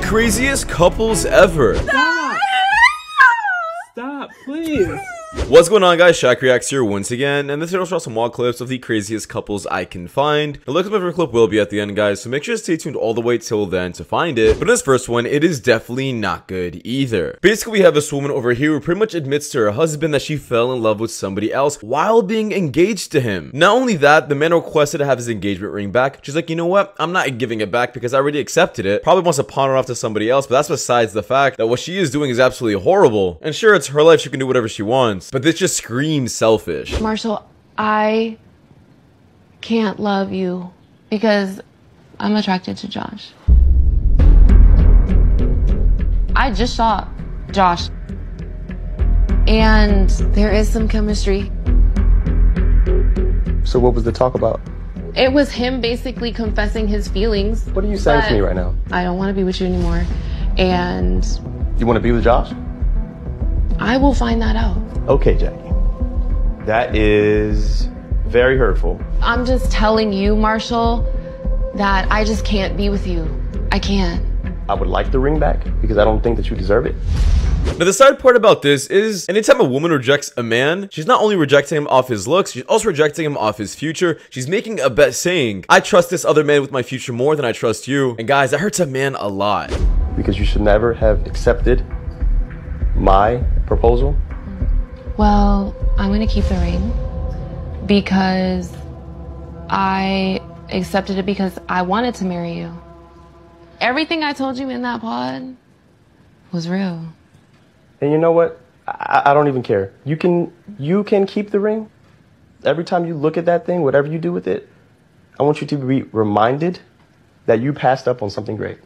craziest couples ever. Stop! Stop, please. What's going on, guys? Shak-Reacts here once again, and this video shows some wild clips of the craziest couples I can find. The link of my favorite clip will be at the end, guys, so make sure to stay tuned all the way till then to find it. But in this first one, it is definitely not good either. Basically, we have this woman over here who pretty much admits to her husband that she fell in love with somebody else while being engaged to him. Not only that, the man requested to have his engagement ring back. She's like, you know what? I'm not giving it back because I already accepted it. Probably wants to pawn it off to somebody else, but that's besides the fact that what she is doing is absolutely horrible. And sure, it's her life, she can do whatever she wants, but this just screams selfish. Marshall, I can't love you because I'm attracted to Josh. I just saw Josh, and there is some chemistry. So what was the talk about? It was him basically confessing his feelings. What are you saying to me right now? I don't want to be with you anymore, and You want to be with Josh? I will find that out. Okay, Jackie. That is very hurtful. I'm just telling you, Marshall, that I just can't be with you. I can't. I would like the ring back because I don't think that you deserve it. Now, the sad part about this is anytime a woman rejects a man, she's not only rejecting him off his looks, she's also rejecting him off his future. She's making a bet saying, I trust this other man with my future more than I trust you. And guys, that hurts a man a lot. Because you should never have accepted my proposal. Well, I'm gonna keep the ring because I accepted it because I wanted to marry you. Everything I told you in that pod was real. And you know what? I don't even care. You can keep the ring. Every time you look at that thing, whatever you do with it, I want you to be reminded that you passed up on something great.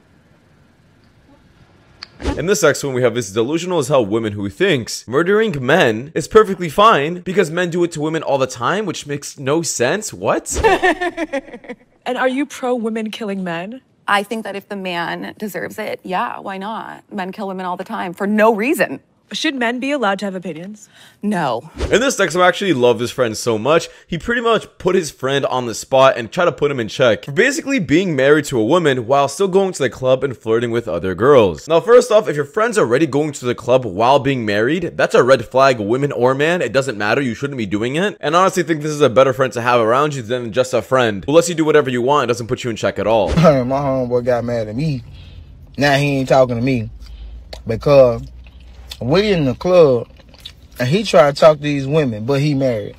In this next one, we have this delusional as hell woman who thinks murdering men is perfectly fine because men do it to women all the time, which makes no sense. What? And are you pro women killing men? I think that if the man deserves it, yeah, why not? Men kill women all the time for no reason. Should men be allowed to have opinions? No. In this next one, I actually love this friend so much. He pretty much put his friend on the spot and tried to put him in check for basically being married to a woman while still going to the club and flirting with other girls. Now, first off, if your friend's already going to the club while being married, that's a red flag, women or man. It doesn't matter. You shouldn't be doing it. And I honestly think this is a better friend to have around you than just a friend who lets you do whatever you want and doesn't put you in check at all. My homeboy got mad at me. Now he ain't talking to me because we in the club and he tried to talk to these women, but he married.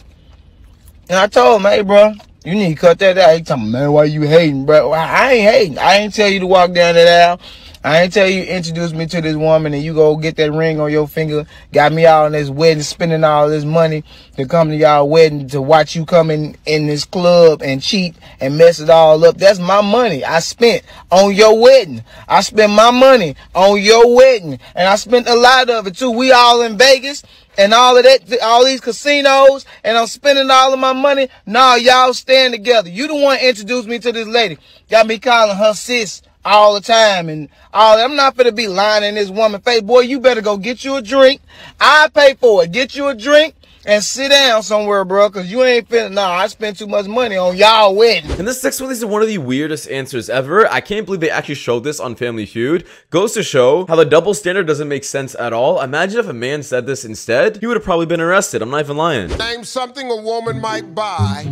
And I told him, hey, bro, you need to cut that out. He told me, man, why you hating, bro? Well, I ain't hating. I ain't tell you to walk down that aisle. I ain't tell you introduce me to this woman and you go get that ring on your finger. Got me out on this wedding, spending all this money to come to y'all wedding to watch you come in this club and cheat and mess it all up. That's my money I spent on your wedding. I spent my money on your wedding. And I spent a lot of it too. We all in Vegas and all of that, all these casinos, and I'm spending all of my money. Nah, y'all stand together. You the one introduced me to this lady. Got me calling her sis all the time and all. I'm not gonna be lying in this woman's face. Boy, you better go get you a drink. I pay for it. Get you a drink and sit down somewhere, bro, because you ain't finna. Nah, I spent too much money on y'all wedding. And this next one is one of the weirdest answers ever. I can't believe they actually showed this on Family Feud. Goes to show how the double standard doesn't make sense at all. Imagine if a man said this instead. He would have probably been arrested. I'm not even lying. Name something a woman might buy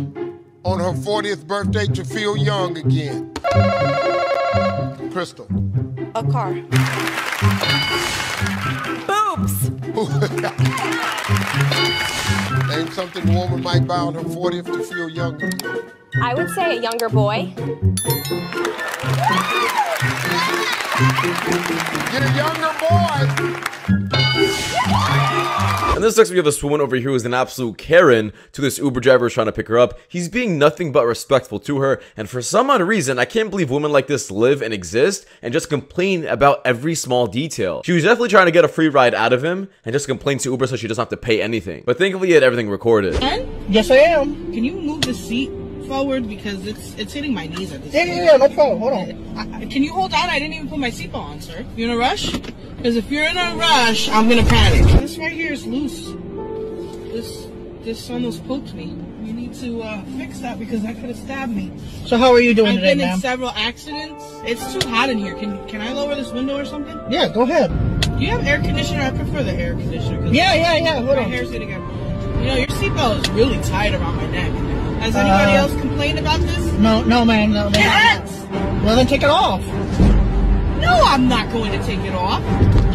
on her 40th birthday to feel young again. Crystal. A car. Boobs. Name something a woman might buy on her 40th to feel young again. I would say a younger boy. Get a younger boy. And this next we have this woman over here who is an absolute Karen to this Uber driver trying to pick her up. He's being nothing but respectful to her, and for some odd reason, I can't believe women like this live and exist and just complain about every small detail. She was definitely trying to get a free ride out of him and just complained to Uber so she doesn't have to pay anything. But thankfully he had everything recorded. Yes, I am. Can you move the seat forward because it's hitting my knees at this point? Yeah, no problem. Hold on. Can you hold on? I didn't even put my seatbelt on, sir. You in a rush? Because if you're in a rush, I'm gonna panic. This right here is loose. This just almost poked me. You need to fix that because that could have stabbed me. So how are you doing today, I've been in ma'am? several accidents. It's too hot in here. Can I lower this window or something? Yeah, go ahead. Do you have air conditioner? I prefer the air conditioner. Yeah. Hold My on. hair's gonna get... You know, your seatbelt is really tight around my neck. Has anybody else complained about this? No, ma'am. No, well, then take it off. No, I'm not going to take it off.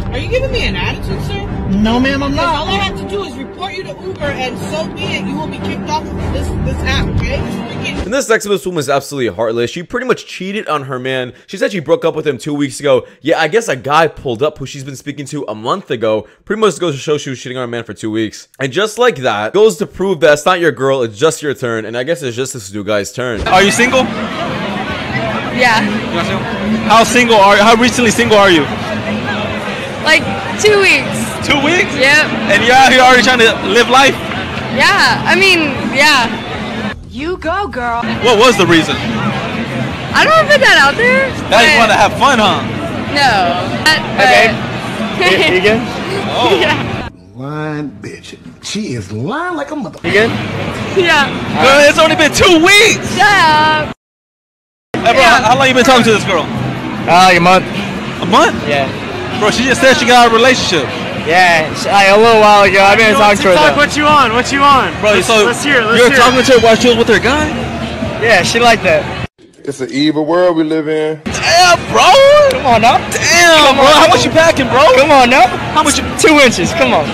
Are you giving me an attitude, sir? No, ma'am, I'm not. All I have to do is report you to Uber, and so be it. You will be kicked off of this app, okay? And this next woman is absolutely heartless. She pretty much cheated on her man. She said she broke up with him 2 weeks ago. Yeah, I guess a guy pulled up who she's been speaking to a month ago. Pretty much goes to show she was cheating on her man for 2 weeks. And just like that, goes to prove that it's not your girl, it's just your turn. And I guess it's just this new guy's turn. Are you single? Yeah. How single are you? How recently single are you? Like 2 weeks. 2 weeks? Yep. And you're out here already trying to live life? Yeah. I mean, yeah. You go, girl. What was the reason? I don't want to put that out there. Now you want to have fun, huh? No. You again? Oh. Yeah. Lying bitch. She is lying like a mother. You good? Yeah. Girl, it's only been 2 weeks. Shut up. Hey, bro, how long you been talking to this girl? Like a month. A month? Yeah. Bro, she just said she got a relationship. Yeah, like a little while ago. I've been talking to her. Talk, what you on? What you on? Bro, let's hear it. You're talking to her while she was with her guy? Yeah, she liked that. It's an evil world we live in. Damn, bro. Come on now. Damn, bro. How much you packing, bro? Come on now. How much you... 2 inches. Come on.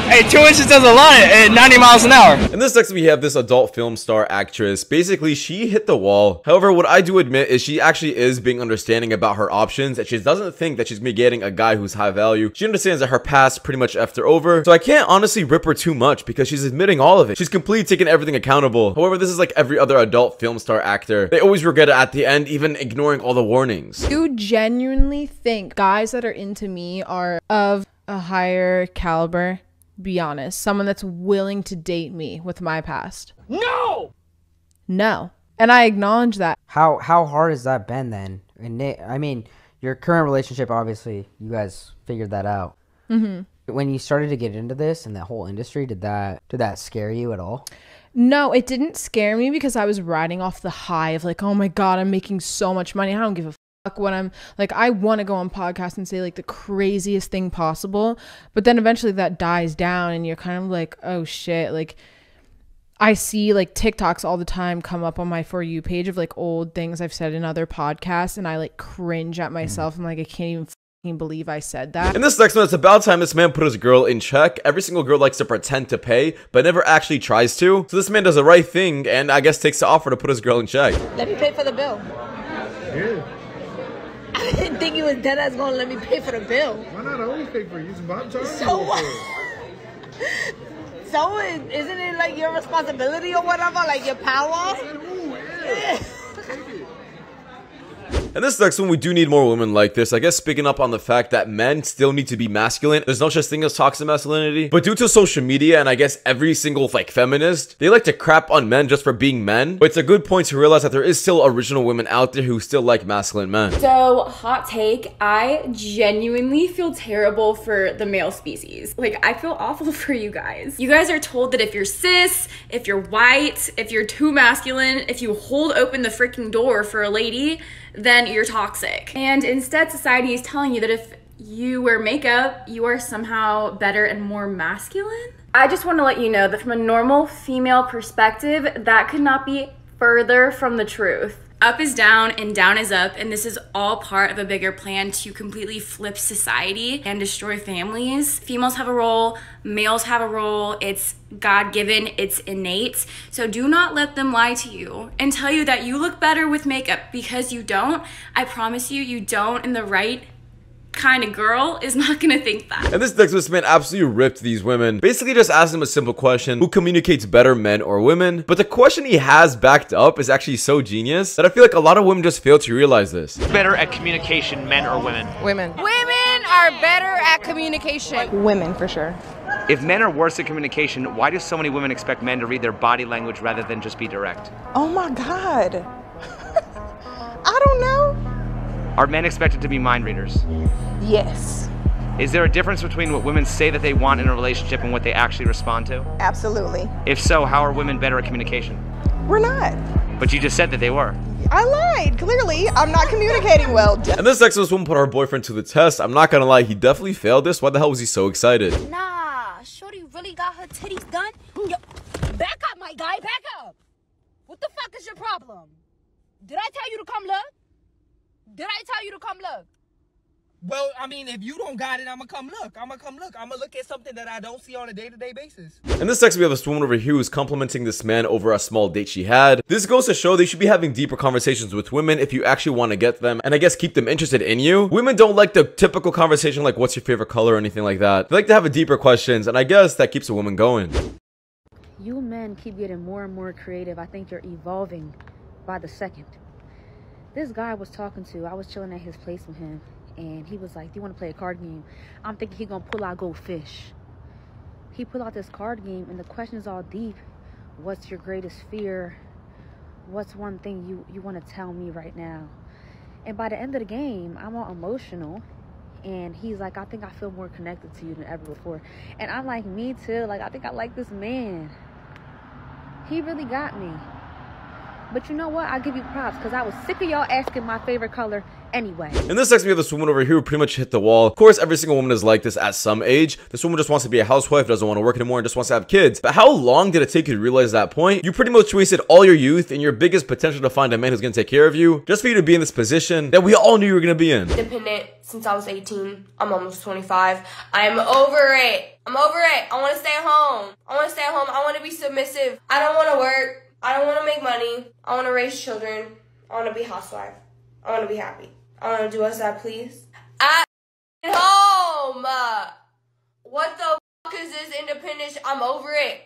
Hey, 2 inches does a lot at 90 miles an hour. In this next, we have this adult film star actress. Basically, she hit the wall. However, what I do admit is she actually is being understanding about her options, and she doesn't think that she's gonna be getting a guy who's high value. She understands that her past pretty much effed her over. So I can't honestly rip her too much because she's admitting all of it. She's completely taking everything accountable. However, this is like every other adult film star actor. They always regret it at the end, even ignoring all the warnings. You genuinely think guys that are into me are of a higher caliber? Be honest, someone that's willing to date me with my past. No, and I acknowledge that. How hard has that been then? And I mean, your current relationship, obviously you guys figured that out. When you started to get into this and that whole industry, did that scare you at all? No, it didn't scare me because I was riding off the high of like, oh my god, I'm making so much money, I don't give a when I'm like, I want to go on podcasts and say like the craziest thing possible, but then eventually that dies down and you're kind of like, oh shit, like I see like TikToks all the time come up on my For You page of like old things I've said in other podcasts, and I like cringe at myself. I'm like, I can't even fucking believe I said that. In this next one, it's about time this man put his girl in check. Every single girl likes to pretend to pay, but never actually tries to. So this man does the right thing and I guess takes the offer to put his girl in check. Let me pay for the bill. Yeah. I didn't think you was dead ass gonna let me pay for the bill. Why not always pay for it? So what? So isn't it like your responsibility or whatever? Like your power? Yeah. And this next one, we do need more women like this. I guess picking up on the fact that men still need to be masculine. There's no such thing as toxic masculinity. But due to social media and I guess every single like feminist, they like to crap on men just for being men. But it's a good point to realize that there is still original women out there who still like masculine men. So, hot take, I genuinely feel terrible for the male species. Like, I feel awful for you guys. You guys are told that if you're cis, if you're white, if you're too masculine, if you hold open the freaking door for a lady, then you're toxic. And instead, society is telling you that if you wear makeup, you are somehow better and more masculine. I just want to let you know that from a normal female perspective, that could not be further from the truth. Up is down and down is up, and this is all part of a bigger plan to completely flip society and destroy families. Females have a role, males have a role, it's God-given, it's innate. So do not let them lie to you and tell you that you look better with makeup, because you don't. I promise you, you don't, and the right kind of girl is not gonna think that. And this man absolutely ripped these women. Basically just asked them a simple question: who communicates better, men or women? But the question he has backed up is actually so genius that I feel like a lot of women just fail to realize this. Better at communication, men or women? Women. Women are better at communication. Women, for sure. If men are worse at communication, why do so many women expect men to read their body language rather than just be direct? Oh my God. I don't know. Are men expected to be mind readers? Yes. Is there a difference between what women say that they want in a relationship and what they actually respond to? Absolutely. If so, how are women better at communication? We're not. But you just said that they were. I lied. Clearly, I'm not communicating well. And this sexist woman put her boyfriend to the test. I'm not gonna lie, he definitely failed this. Why the hell was he so excited? Nah, shorty really got her titties done. Yo, back up, my guy, back up. What the fuck is your problem? Did I tell you to come look? Did I tell you to come look? Well, I mean, if you don't got it, I'ma come look. I'ma look at something that I don't see on a day-to-day basis. In this section, we have this woman over here who's complimenting this man over a small date she had. This goes to show they should be having deeper conversations with women if you actually want to get them, and I guess keep them interested in you. Women don't like the typical conversation like what's your favorite color or anything like that. They like to have a deeper questions, and I guess that keeps a woman going. You men keep getting more and more creative. I think you're evolving by the second. This guy I was talking to, I was chilling at his place with him, and he was like, do you want to play a card game? I'm thinking he gonna pull out go fish. He pulled out this card game, and the question is all deep. What's your greatest fear? What's one thing you want to tell me right now? And by the end of the game, I'm all emotional, and he's like, I think I feel more connected to you than ever before. And I'm like, me too. Like, I think I like this man. He really got me. But you know what? I'll give you props, because I was sick of y'all asking my favorite color anyway. In this section, we have this woman over here who pretty much hit the wall. Of course, every single woman is like this at some age. This woman just wants to be a housewife, doesn't want to work anymore, and just wants to have kids. But how long did it take you to realize that point? You pretty much wasted all your youth and your biggest potential to find a man who's going to take care of you, just for you to be in this position that we all knew you were going to be in. Independent since I was 18. I'm almost 25. I'm over it. I'm over it. I want to stay home. I want to stay at home. I want to be submissive. I don't want to work. I don't want to make money. I want to raise children. I want to be a housewife. I want to be happy. I want to do as I please. At home. What the fuck is this independence? I'm over it.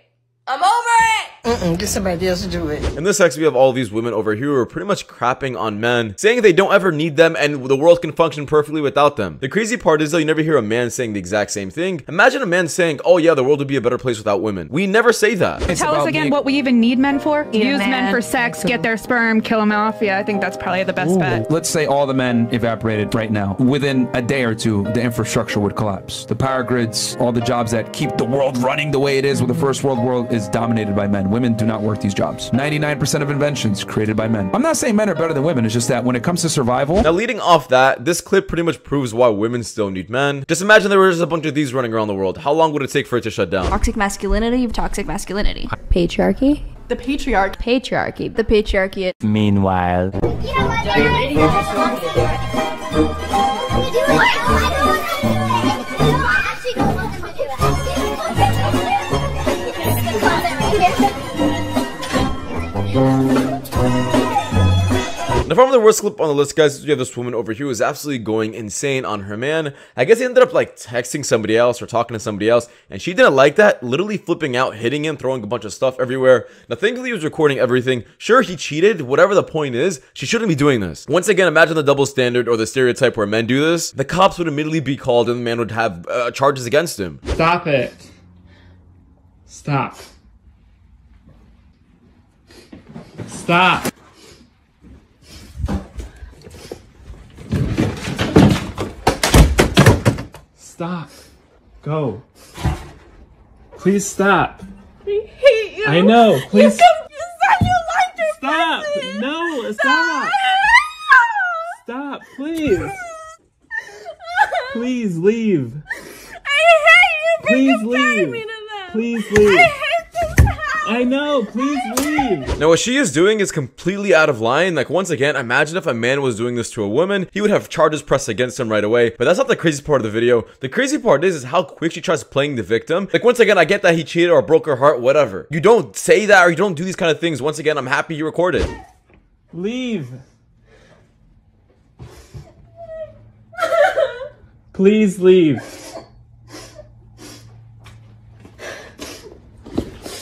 I'm over it! Get somebody else to do it. In this section, we have all these women over here who are pretty much crapping on men, saying they don't ever need them and the world can function perfectly without them. The crazy part is, though, you never hear a man saying the exact same thing. Imagine a man saying, oh yeah, the world would be a better place without women. We never say that. Tell us again what we even need men for. Use men for sex, get their sperm, kill them off. Yeah, I think that's probably the best bet. Let's say all the men evaporated right now. Within a day or two, the infrastructure would collapse. The power grids, all the jobs that keep the world running the way it is with the first world is dominated by men. Women do not work these jobs. 99% of inventions created by men. I'm not saying men are better than women. It's just that when it comes to survival. Now, leading off that, this clip pretty much proves why women still need men. Just imagine there was just a bunch of these running around the world. How long would it take for it to shut down? Toxic masculinity. Patriarchy. The patriarch. Patriarchy. The patriarchy. Meanwhile. Now, from the worst clip on the list, guys, we have this woman over here who is absolutely going insane on her man. I guess he ended up like texting somebody else or talking to somebody else, and she didn't like that, literally flipping out, hitting him, throwing a bunch of stuff everywhere. Now, thankfully, he was recording everything. Sure, he cheated. Whatever the point is, she shouldn't be doing this. Once again, imagine the double standard or the stereotype where men do this. The cops would immediately be called and the man would have charges against him. Stop it. Stop. Stop. Stop. Go. Please stop. I hate you. I know. Please. You like your stop. person. No. Stop. Stop. Please. Please leave. I hate you. Please leave. Please leave. I hate this house. I know. Please leave. Now, what she is doing is completely out of line. Like, once again, imagine if a man was doing this to a woman, he would have charges pressed against him right away. But that's not the crazy part of the video. The crazy part is how quick she tries playing the victim. Like, once again, I get that he cheated or broke her heart, whatever. You don't say that or you don't do these kind of things. Once again, I'm happy you recorded. Leave. Please leave.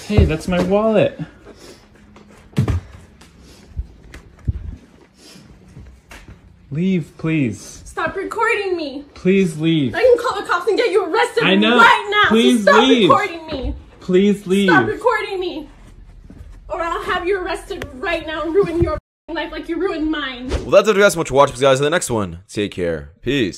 Hey, that's my wallet. Leave, please. Stop recording me. Please leave. I can call the cops and get you arrested I know. right now. Please so stop leave. recording me. Please leave. Stop recording me. Or I'll have you arrested right now and ruin your life like you ruined mine. Well, that's it, guys. So much for watching, guys. In the next one, take care. Peace.